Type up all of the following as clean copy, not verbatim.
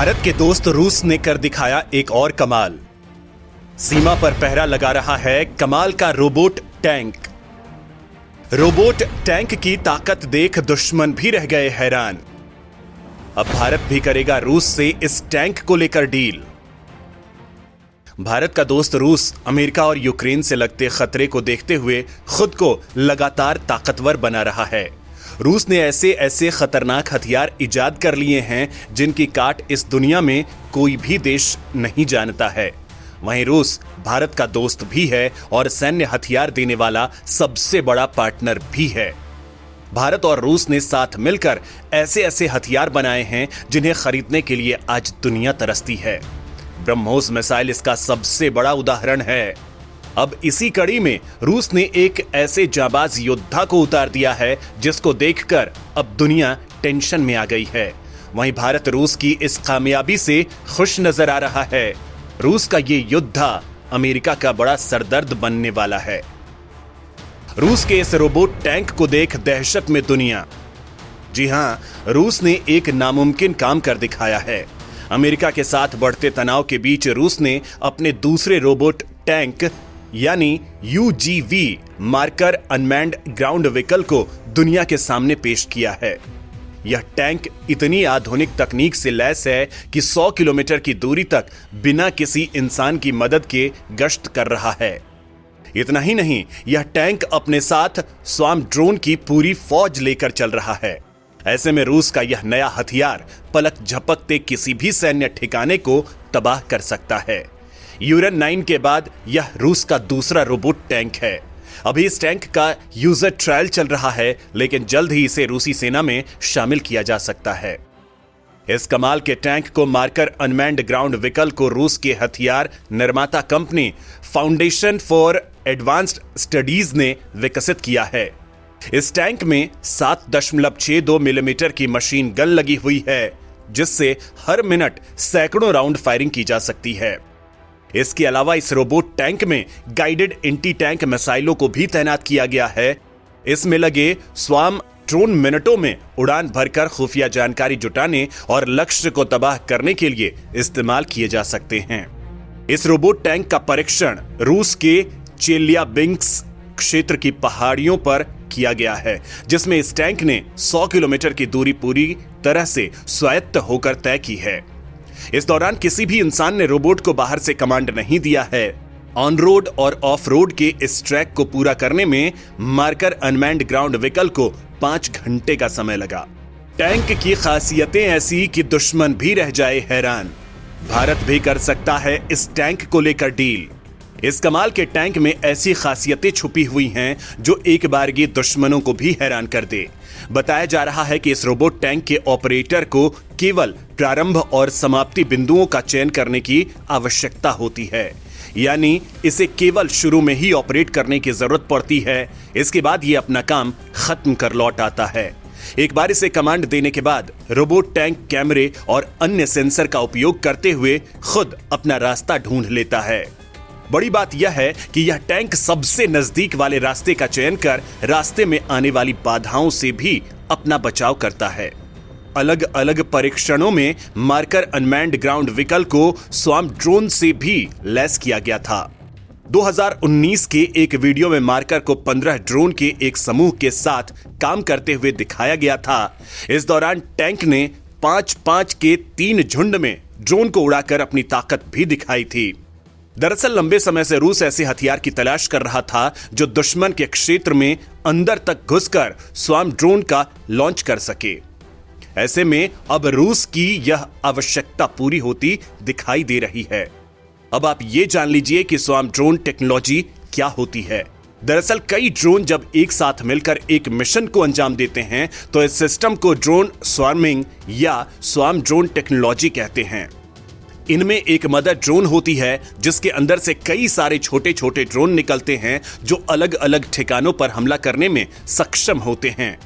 भारत के दोस्त रूस ने कर दिखाया एक और कमाल। सीमा पर पहरा लगा रहा है कमाल का रोबोट टैंक। रोबोट टैंक की ताकत देख दुश्मन भी रह गए हैरान। अब भारत भी करेगा रूस से इस टैंक को लेकर डील। भारत का दोस्त रूस अमेरिका और यूक्रेन से लगते खतरे को देखते हुए खुद को लगातार ताकतवर बना रहा है। रूस ने ऐसे ऐसे खतरनाक हथियार इजाद कर लिए हैं जिनकी काट इस दुनिया में कोई भी देश नहीं जानता है। वहीं रूस भारत का दोस्त भी है और सैन्य हथियार देने वाला सबसे बड़ा पार्टनर भी है। भारत और रूस ने साथ मिलकर ऐसे ऐसे हथियार बनाए हैं जिन्हें खरीदने के लिए आज दुनिया तरसती है। ब्रह्मोस मिसाइल इसका सबसे बड़ा उदाहरण है। अब इसी कड़ी में रूस ने एक ऐसे जाबाज योद्धा को उतार दिया है जिसको देखकर अब दुनिया टेंशन में आ गई है। वहीं भारत रूस की इस कामयाबी से खुश नजर आ रहा है। रूस का ये योद्धा अमेरिका का बड़ा सरदर्द बनने वाला है। रूस के इस रोबोट टैंक को देख दहशत में दुनिया। जी हां, रूस ने एक नामुमकिन काम कर दिखाया है। अमेरिका के साथ बढ़ते तनाव के बीच रूस ने अपने दूसरे रोबोट टैंक यानी UGV marker unmanned ground vehicle को दुनिया के सामने पेश किया है। यह टैंक इतनी आधुनिक तकनीक से लैस है कि 100 किलोमीटर की दूरी तक बिना किसी इंसान की मदद के गश्त कर रहा है। इतना ही नहीं, यह टैंक अपने साथ स्वार्म ड्रोन की पूरी फौज लेकर चल रहा है। ऐसे में रूस का यह नया हथियार पलक झपकते किसी भी सैन्य ठिकाने को तबाह कर सकता है। यूरन 9 के बाद यह रूस का दूसरा रोबोट टैंक है। अभी इस टैंक का यूजर ट्रायल चल रहा है, लेकिन जल्द ही इसे रूसी सेना में शामिल किया जा सकता है। इस कमाल के टैंक को मार्कर अनमैन्ड ग्राउंड व्हीकल को रूस के हथियार निर्माता company foundation for advanced studies ने विकसित किया है। इस टैंक में 7.62 मिलीमीटर की मशीन गन लगी हुई है, जिससे हर मिनट सैकड़ों राउंड फायरिंग की जा सकती है। इसके अलावा इस रोबोट टैंक में गाइडेड एंटी टैंक मिसाइलों को भी तैनात किया गया है। इसमें लगे स्वार्म ड्रोन मिनटों में उड़ान भरकर खुफिया जानकारी जुटाने और लक्ष्य को तबाह करने के लिए इस्तेमाल किए जा सकते हैं। इस रोबोट टैंक का परीक्षण रूस के चेल्याबिंस्क क्षेत्र की पहाड़ियों पर किया गया है, जिसमें इस टैंक ने 100 किलोमीटर की दूरी पूरी तरह से स्वायत्त होकर तय की है। इस दौरान किसी भी इंसान ने रोबोट को बाहर से कमांड नहीं दिया है। ऑन रोड और ऑफ रोड के इस ट्रैक को पूरा करने में मार्कर अनमैन्ड ग्राउंड व्हीकल को 5 घंटे का समय लगा। टैंक की खासियतें ऐसी कि दुश्मन भी रह जाए हैरान। भारत भी कर सकता है इस टैंक को लेकर डील। इस कमाल के टैंक में ऐसी खासियतें छुपी हुई हैं जो एक बारगी दुश्मनों को भी हैरान कर दे। बताया जा रहा है कि इस रोबोट टैंक के ऑपरेटर को केवल प्रारंभ और समाप्ति बिंदुओं का चयन करने की आवश्यकता होती है, यानी इसे केवल शुरू में ही ऑपरेट करने की जरूरत पड़ती है। इसके बाद ये अपना काम खत्म कर लौट आता है। एक बार इसे कमांड देने के बाद रोबोट टैंक कैमरे और अन्य सेंसर का उपयोग करते हुए खुद अपना रास्ता ढूंढ लेता है। बड़ी बात यह है कि यह टैंक सबसे नजदीक वाले रास्ते का चयन कर रास्ते में आने वाली बाधाओं से भी अपना बचाव करता है। अलग अलग परीक्षणों में मार्कर अनमैन्ड ग्राउंड व्हीकल को स्वार्म ड्रोन से भी लैस किया गया था। 2019 के एक वीडियो में मार्कर को 15 ड्रोन के एक समूह के साथ काम करते हुए दिखाया गया था। इस दौरान टैंक ने 5-5 के 3 झुंड में ड्रोन को उड़ाकर अपनी ताकत भी दिखाई थी। दरअसल लंबे समय से रूस ऐसे हथियार की तलाश कर रहा था जो दुश्मन के क्षेत्र में अंदर तक घुसकर स्वार्म ड्रोन का लॉन्च कर सके। ऐसे में अब रूस की यह आवश्यकता पूरी होती दिखाई दे रही है। अब आप ये जान लीजिए कि स्वार्म ड्रोन टेक्नोलॉजी क्या होती है। दरअसल कई ड्रोन जब एक साथ मिलकर एक मिशन को अंजाम देते हैं तो इस सिस्टम को ड्रोन स्वार्मिंग या स्वार्म ड्रोन टेक्नोलॉजी कहते हैं। इनमें एक मदर ड्रोन होती है जिसके अंदर से कई सारे छोटे छोटे ड्रोन निकलते हैं जो अलग अलग ठिकानों पर हमला करने में सक्षम होते हैं।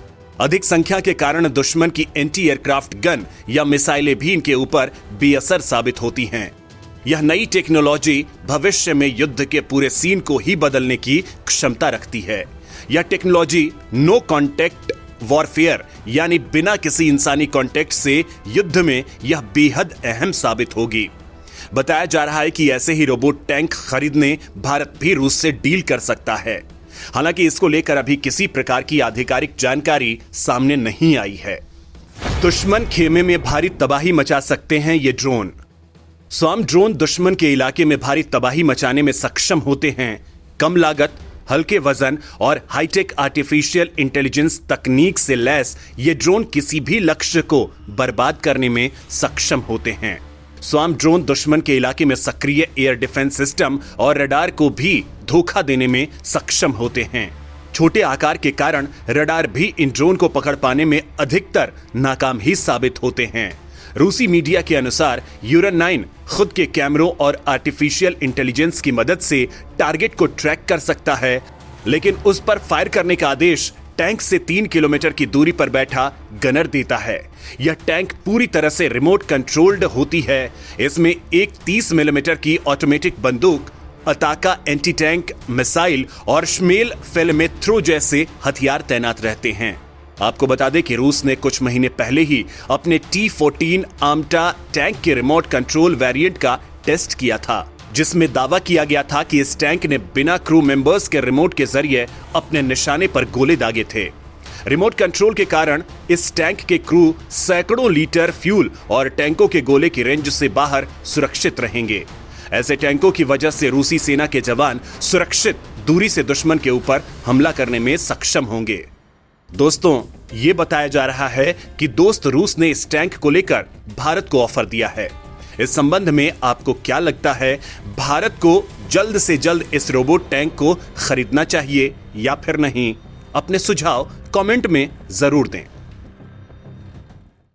अधिक संख्या के कारण दुश्मन की एंटी एयरक्राफ्ट गन या मिसाइलें भी इनके ऊपर बेअसर साबित होती हैं। यह नई टेक्नोलॉजी भविष्य में युद्ध के पूरे सीन को ही बदलने की क्षमता रखती है। यह टेक्नोलॉजी नो कॉन्टैक्ट वॉरफेयर यानी बिना किसी इंसानी कांटेक्ट से युद्ध में यह बेहद अहम साबित होगी। बताया जा रहा है कि ऐसे ही रोबोट टैंक खरीदने भारत भी रूस से डील कर सकता है। हालांकि इसको लेकर अभी किसी प्रकार की आधिकारिक जानकारी सामने नहीं आई है। दुश्मन खेमे में भारी तबाही मचा सकते हैं ये ड्रोन। स्वार्म ड्रोन दुश्मन के इलाके में भारी तबाही मचाने में सक्षम होते हैं। कम लागत, हल्के वजन और हाईटेक आर्टिफिशियल इंटेलिजेंस तकनीक से लैस ये ड्रोन किसी भी लक्ष्य को बर्बाद करने में सक्षम होते हैं। स्वार्म ड्रोन दुश्मन के इलाके में सक्रिय एयर डिफेंस सिस्टम और रडार को भी धोखा देने में सक्षम होते हैं। छोटे आकार के कारण रडार भी इन ड्रोन को पकड़ पाने में अधिकतर नाकाम ही साबित होते हैं। रूसी मीडिया के अनुसार यूरन 9 खुद के कैमरों और आर्टिफिशियल इंटेलिजेंस की मदद से टारगेट को ट्रैक कर सकता है, लेकिन उस पर फायर करने का आदेश टैंक से 3 किलोमीटर की दूरी पर बैठा गनर देता है। यह टैंक पूरी तरह से रिमोट कंट्रोल्ड होती है। इसमें एक 30 मिलीमीटर की ऑटोमेटिक बंदूक, अताका एंटी टैंक मिसाइल और श्मेल फेलमेथ्रो जैसे हथियार तैनात रहते हैं। आपको बता दें कि रूस ने कुछ महीने पहले ही अपने T-14 आमटा टैंक के रिमोट कंट्रोल वेरिएंट का टेस्ट किया था, जिसमें दावा किया गया था कि इस टैंक ने बिना क्रू मेंबर्स के रिमोट के जरिए अपने निशाने पर गोले दागे थे। रिमोट कंट्रोल के कारण इस टैंक के क्रू सैकड़ों लीटर फ्यूल और टैंकों के गोले की रेंज से बाहर सुरक्षित रहेंगे। ऐसे टैंकों की वजह से रूसी सेना के जवान सुरक्षित दूरी से दुश्मन के ऊपर हमला करने में सक्षम होंगे। दोस्तों, ये बताया जा रहा है कि दोस्त रूस ने इस टैंक को लेकर भारत को ऑफर दिया है। इस संबंध में आपको क्या लगता है? भारत को जल्द से जल्द इस रोबोट टैंक को खरीदना चाहिए या फिर नहीं? अपने सुझाव कमेंट में जरूर दें।